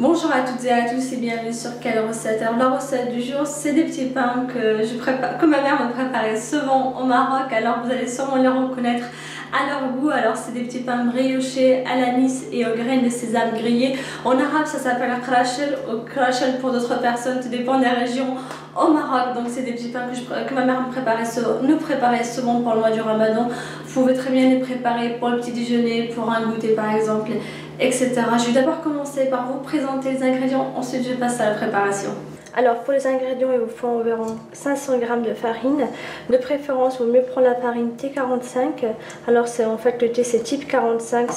Bonjour à toutes et à tous et bienvenue sur Quelle recette. Alors la recette du jour, c'est des petits pains que ma mère me préparait souvent au Maroc. Alors vous allez sûrement les reconnaître à leur goût. Alors c'est des petits pains briochés à l'anis et aux graines de sésame grillées. En arabe ça s'appelle krachel ou krachel pour d'autres personnes, tout dépend des régions au Maroc. Donc c'est des petits pains que ma mère nous préparait souvent pour le mois du Ramadan. Vous pouvez très bien les préparer pour le petit déjeuner, pour un goûter par exemple, etc. Je vais d'abord commencer par vous présenter les ingrédients, ensuite je passe à la préparation. Alors pour les ingrédients, il vous faut environ 500 g de farine. De préférence, il vaut mieux prendre la farine T45. Alors en fait le T c'est type 45,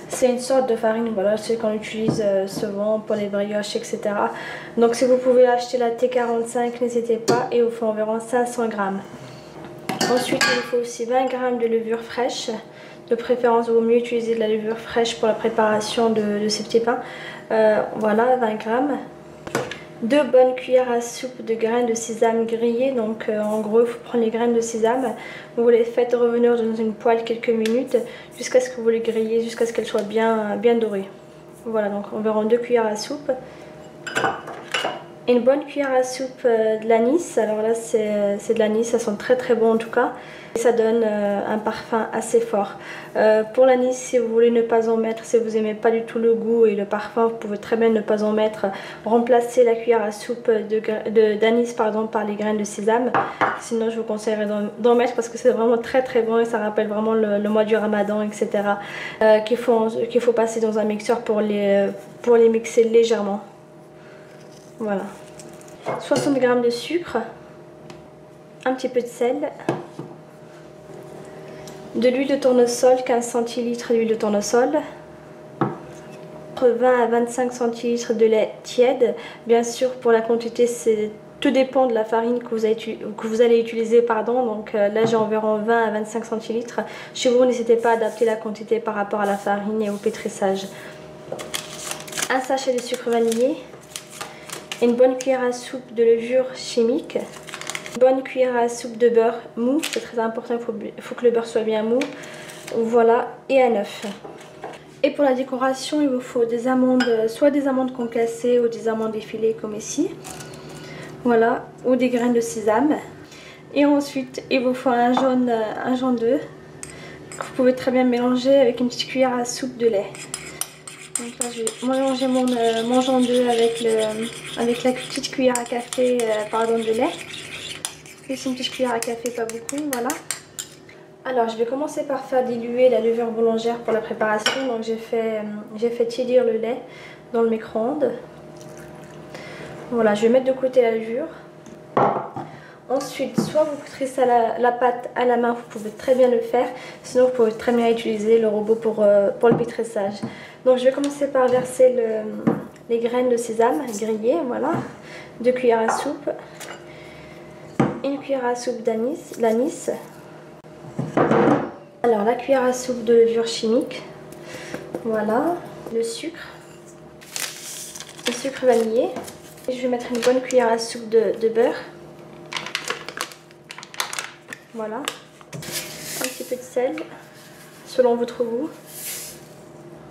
c'est une sorte de farine, voilà, c'est qu'on utilise souvent pour les brioches, etc. Donc si vous pouvez acheter la T45, n'hésitez pas, et il vous faut environ 500 g. Ensuite il vous faut aussi 20 g de levure fraîche. De préférence, il vaut mieux utiliser de la levure fraîche pour la préparation de ces petits pains. Voilà, 20 g. 2 bonnes cuillères à soupe de graines de sésame grillées. Donc en gros, il faut prendre les graines de sésame. Vous les faites revenir dans une poêle quelques minutes jusqu'à ce que vous les grillez, jusqu'à ce qu'elles soient bien dorées. Voilà, donc environ 2 cuillères à soupe. Une bonne cuillère à soupe de l'anis. Alors là, c'est de l'anis, ça sent très très bon en tout cas. Et ça donne un parfum assez fort. Pour l'anis, si vous voulez ne pas en mettre, si vous n'aimez pas du tout le goût et le parfum, vous pouvez très bien ne pas en mettre. Remplacez la cuillère à soupe d'anis par les graines de sésame. Sinon, je vous conseillerais d'en mettre parce que c'est vraiment très très bon et ça rappelle vraiment le mois du Ramadan, etc. Qu'il faut passer dans un mixeur pour les mixer légèrement. Voilà. 60 g de sucre, un petit peu de sel, de l'huile de tournesol, 15 centilitres d'huile de tournesol, 20 à 25 centilitres de lait tiède. Bien sûr, pour la quantité, tout dépend de la farine que vous allez utiliser. Donc là, j'ai environ 20 à 25 centilitres. Chez vous, n'hésitez pas à adapter la quantité par rapport à la farine et au pétrissage. Un sachet de sucre vanillé. Une bonne cuillère à soupe de levure chimique, une bonne cuillère à soupe de beurre mou, c'est très important, il faut que le beurre soit bien mou, voilà, et un œuf. Et pour la décoration, il vous faut des amandes, soit des amandes concassées ou des amandes effilées comme ici, voilà, ou des graines de sésame. Et ensuite, il vous faut un jaune d'œuf que vous pouvez très bien mélanger avec une petite cuillère à soupe de lait. Donc là, je vais mélanger mon jaune d'œuf avec la petite cuillère à café de lait. Plus une petite cuillère à café, pas beaucoup, voilà. Alors, je vais commencer par faire diluer la levure boulangère pour la préparation. Donc, j'ai fait tiédir le lait dans le micro-ondes. Voilà, je vais mettre de côté la levure. Ensuite, soit vous pétrissez la pâte à la main, vous pouvez très bien le faire. Sinon, vous pouvez très bien utiliser le robot pour le pétrissage. Donc, je vais commencer par verser les graines de sésame grillées, voilà. 2 cuillères à soupe. Une cuillère à soupe d'anis. Alors, la cuillère à soupe de levure chimique. Voilà. Le sucre vanillé. Et je vais mettre une bonne cuillère à soupe de beurre. Voilà, un petit peu de sel, selon votre goût.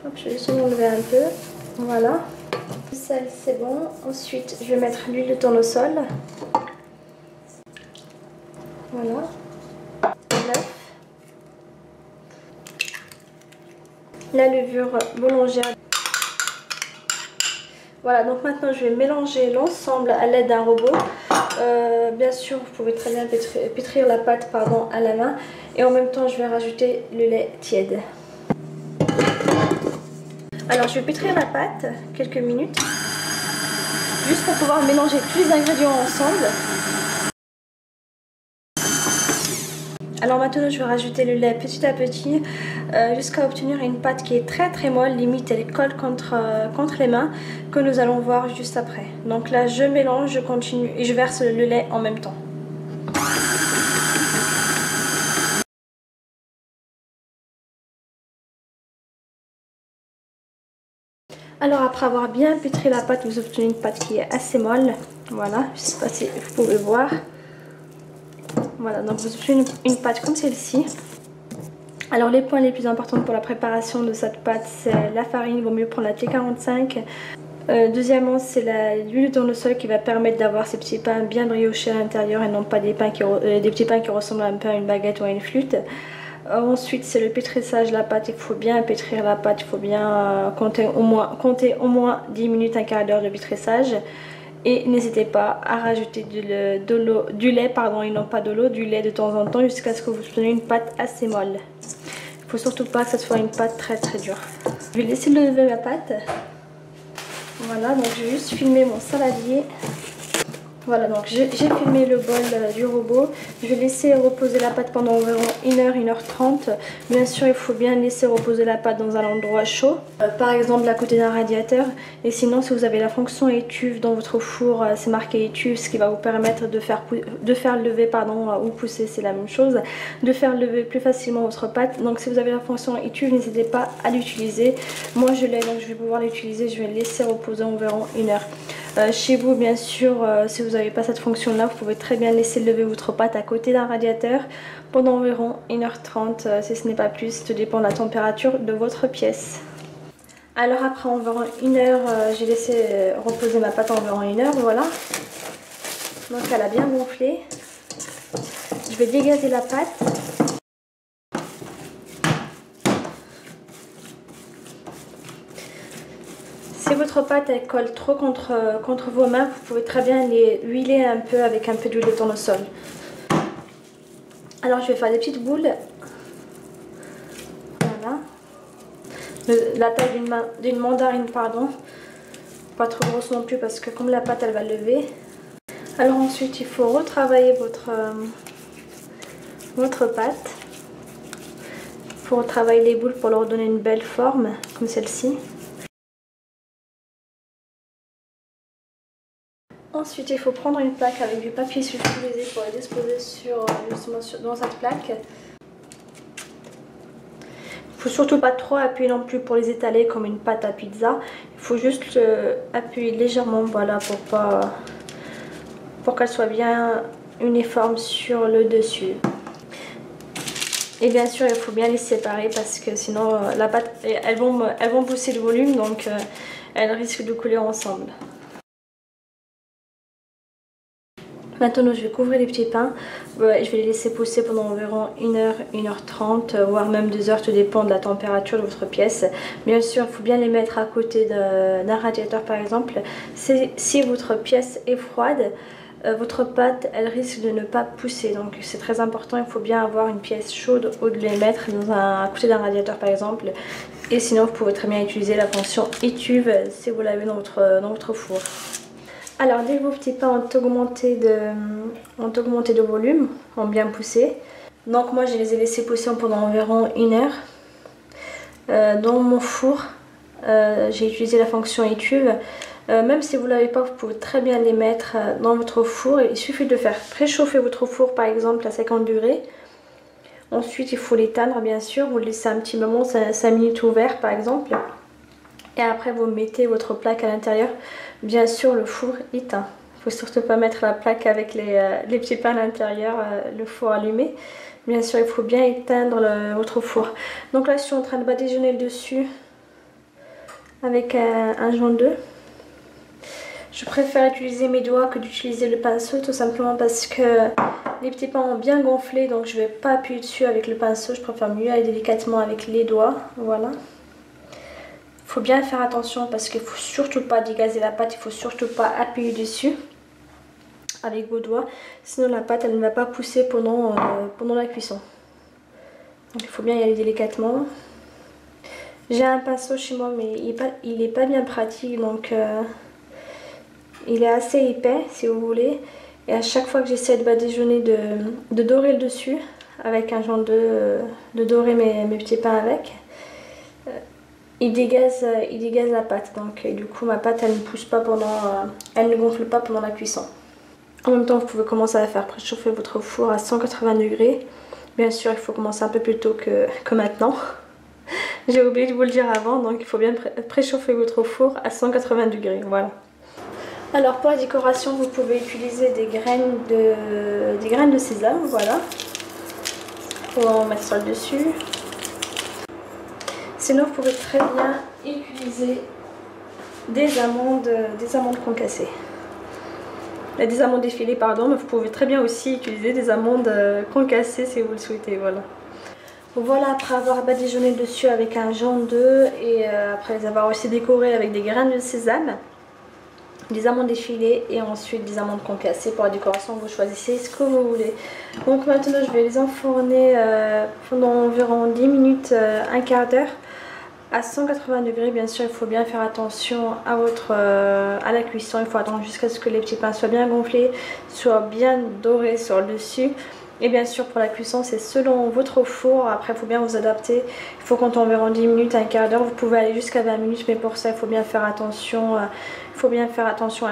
Hop, je vais juste enlever un peu, voilà. Le sel c'est bon, ensuite je vais mettre l'huile de tournesol. Voilà, l'œuf, la levure boulangère. Voilà, donc maintenant je vais mélanger l'ensemble à l'aide d'un robot. Bien sûr, vous pouvez très bien pétrir la pâte à la main. Et en même temps, je vais rajouter le lait tiède. Alors, je vais pétrir la pâte quelques minutes. Juste pour pouvoir mélanger tous les ingrédients ensemble. Alors maintenant, je vais rajouter le lait petit à petit jusqu'à obtenir une pâte qui est très très molle, limite elle colle contre les mains, que nous allons voir juste après. Donc là, je mélange, je continue et je verse le lait en même temps. Alors après avoir bien pétri la pâte, vous obtenez une pâte qui est assez molle. Voilà, je ne sais pas si vous pouvez voir. Voilà, donc vous obtenez une pâte comme celle-ci. Alors les points les plus importants pour la préparation de cette pâte, c'est la farine, il vaut mieux prendre la T45. Deuxièmement, c'est l'huile de tournesol qui va permettre d'avoir ces petits pains bien briochés à l'intérieur et non pas des petits pains qui ressemblent un peu à une baguette ou à une flûte. Ensuite, c'est le pétrissage de la pâte. Il faut bien pétrir la pâte, il faut bien compter au moins 10 minutes, un quart d'heure de pétrissage. Et n'hésitez pas à rajouter du lait et non pas de l'eau, du lait de temps en temps jusqu'à ce que vous obteniez une pâte assez molle. Il ne faut surtout pas que ce soit une pâte très dure. Je vais laisser lever ma pâte. Voilà, donc je vais juste filmer mon saladier. Voilà, donc j'ai filmé le bol du robot. Je vais laisser reposer la pâte pendant environ 1h, 1h30. Bien sûr, il faut bien laisser reposer la pâte dans un endroit chaud. Par exemple, à côté d'un radiateur. Et sinon, si vous avez la fonction étuve dans votre four, c'est marqué étuve, ce qui va vous permettre de faire lever, ou pousser, c'est la même chose. De faire lever plus facilement votre pâte. Donc si vous avez la fonction étuve, n'hésitez pas à l'utiliser. Moi, je l'ai, donc je vais pouvoir l'utiliser. Je vais laisser reposer environ 1h. Chez vous, bien sûr, si vous n'avez pas cette fonction là, vous pouvez très bien laisser lever votre pâte à côté d'un radiateur pendant environ 1h30 si ce n'est pas plus, tout dépend de la température de votre pièce. Alors après environ 1h, j'ai laissé reposer ma pâte environ 1h, voilà. Donc elle a bien gonflé. Je vais dégazer la pâte. Si votre pâte elle colle trop contre vos mains, vous pouvez très bien les huiler un peu avec un peu d'huile de tournesol. Alors je vais faire des petites boules. Voilà. La taille d'une mandarine, pardon. Pas trop grosse non plus parce que comme la pâte elle va lever. Alors ensuite il faut retravailler votre pâte. Il faut retravailler les boules pour leur donner une belle forme comme celle-ci. Ensuite, il faut prendre une plaque avec du papier sulfurisé pour la disposer dans cette plaque. Il ne faut surtout pas trop appuyer non plus pour les étaler comme une pâte à pizza. Il faut juste appuyer légèrement, voilà, pour qu'elle soit bien uniforme sur le dessus. Et bien sûr, il faut bien les séparer parce que sinon la pâte, elles vont pousser le volume, donc elles risquent de couler ensemble. Maintenant, je vais couvrir les petits pains. Je vais les laisser pousser pendant environ 1h, 1h30, voire même 2h, tout dépend de la température de votre pièce. Bien sûr, il faut bien les mettre à côté d'un radiateur par exemple. Si votre pièce est froide, votre pâte, elle risque de ne pas pousser. Donc c'est très important, il faut bien avoir une pièce chaude au lieu de les mettre à côté d'un radiateur par exemple. Et sinon, vous pouvez très bien utiliser la fonction étuve si vous l'avez dans votre four. Alors dès que vos petits pains ont augmenté de volume, ont bien poussé, donc moi je les ai laissés pousser pendant environ 1h. Dans mon four, j'ai utilisé la fonction étuve. Même si vous ne l'avez pas, vous pouvez très bien les mettre dans votre four. Il suffit de faire préchauffer votre four par exemple à 50 degrés. Ensuite il faut l'éteindre bien sûr, vous le laissez un petit moment, 5 minutes ouvert par exemple. Et après vous mettez votre plaque à l'intérieur. Bien sûr le four éteint. Il ne faut surtout pas mettre la plaque avec les petits pains à l'intérieur, le four allumé. Bien sûr il faut bien éteindre votre four. Donc là je suis en train de badigeonner le dessus avec un joint d'œuf. Je préfère utiliser mes doigts que d'utiliser le pinceau, tout simplement parce que les petits pains ont bien gonflé, donc je ne vais pas appuyer dessus avec le pinceau. Je préfère mieux aller délicatement avec les doigts. Voilà. Il faut bien faire attention parce qu'il ne faut surtout pas dégazer la pâte, il ne faut surtout pas appuyer dessus avec vos doigts, sinon la pâte elle ne va pas pousser pendant la cuisson. Donc il faut bien y aller délicatement. J'ai un pinceau chez moi mais il n'est pas bien pratique, donc il est assez épais si vous voulez. Et à chaque fois que j'essaie de badigeonner, de dorer le dessus avec un genre de dorer mes petits pains avec, il dégaze la pâte, donc du coup ma pâte elle ne pousse pas elle ne gonfle pas pendant la cuisson. En même temps vous pouvez commencer à faire préchauffer votre four à 180 degrés. Bien sûr il faut commencer un peu plus tôt que maintenant. J'ai oublié de vous le dire avant, donc il faut bien préchauffer votre four à 180 degrés, voilà. Alors pour la décoration vous pouvez utiliser des graines de sésame, voilà, pour en mettre sur le dessus. Sinon, vous pouvez très bien utiliser des amandes concassées. Des amandes défilées, pardon, mais vous pouvez très bien aussi utiliser des amandes concassées si vous le souhaitez, voilà. Voilà, après avoir badigeonné dessus avec un jaune d'œuf et après les avoir aussi décorés avec des graines de sésame, des amandes effilées et ensuite des amandes concassées. Pour la décoration, vous choisissez ce que vous voulez. Donc maintenant, je vais les enfourner pendant environ 10 minutes, un quart d'heure à 180 degrés. Bien sûr, il faut bien faire attention à la cuisson. Il faut attendre jusqu'à ce que les petits pains soient bien gonflés, soient bien dorés sur le dessus. Et bien sûr, pour la cuisson, c'est selon votre four. Après, il faut bien vous adapter. Il faut compter environ 10 minutes, un quart d'heure. Vous pouvez aller jusqu'à 20 minutes, mais pour ça, il faut bien faire attention. À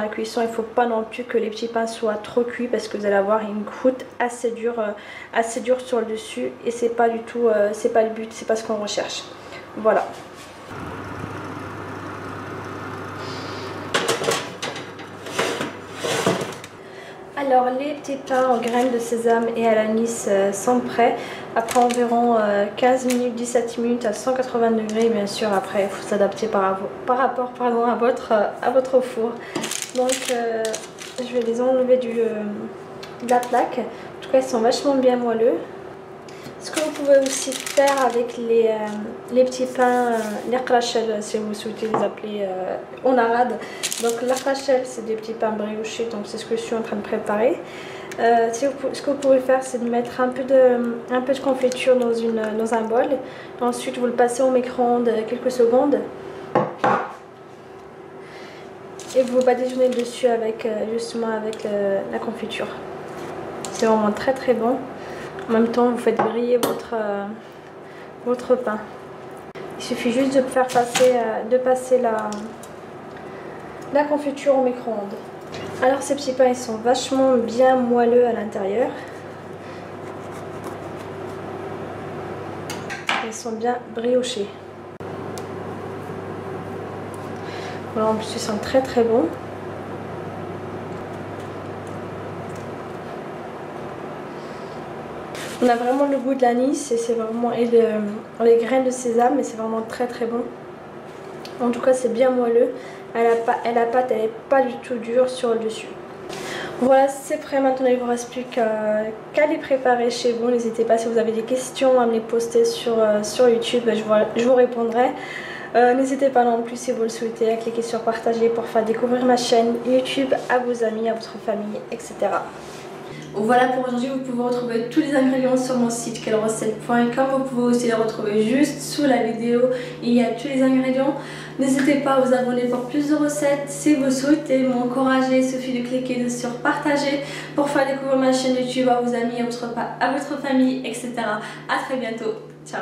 la cuisson. Il ne faut pas non plus que les petits pains soient trop cuits parce que vous allez avoir une croûte assez dure sur le dessus. Et c'est pas du tout, c'est pas le but, c'est pas ce qu'on recherche. Voilà. Alors les petits pains en graines de sésame et à l'anis sont prêts. Après environ 15 minutes, 17 minutes à 180 degrés. Bien sûr, après il faut s'adapter par rapport à votre four. Donc je vais les enlever de la plaque. En tout cas, ils sont vachement bien moelleux. Ce que vous pouvez aussi faire avec les petits pains, les rachel, si vous souhaitez les appeler en arabe. Donc les rachel, c'est des petits pains briochés, donc c'est ce que je suis en train de préparer. Ce que vous pouvez faire, c'est de mettre un peu de confiture dans un bol. Ensuite, vous le passez au micro-ondes quelques secondes. Et vous badigeonnez dessus justement avec la confiture. C'est vraiment très très bon. En même temps, vous faites briller votre pain. Il suffit juste de faire passer la confiture au micro-ondes. Alors ces petits pains, ils sont vachement bien moelleux à l'intérieur. Ils sont bien briochés. Voilà, en plus ils sont très très bons. On a vraiment le goût de l'anis et c'est vraiment les graines de sésame, mais c'est vraiment très très bon. En tout cas, c'est bien moelleux. La pâte, elle n'est pas du tout dure sur le dessus. Voilà, c'est prêt. Maintenant, il ne vous reste plus qu'à les préparer chez vous. N'hésitez pas, si vous avez des questions, à me les poster sur YouTube. Je vous répondrai. N'hésitez pas non plus, si vous le souhaitez, à cliquer sur partager pour faire découvrir ma chaîne YouTube à vos amis, à votre famille, etc. Voilà pour aujourd'hui, vous pouvez retrouver tous les ingrédients sur mon site quelrecette.com. Vous pouvez aussi les retrouver juste sous la vidéo, il y a tous les ingrédients. N'hésitez pas à vous abonner pour plus de recettes. Si vous souhaitez m'encourager, il suffit de cliquer sur partager pour faire découvrir ma chaîne YouTube à vos amis, à votre famille, etc. A très bientôt, ciao.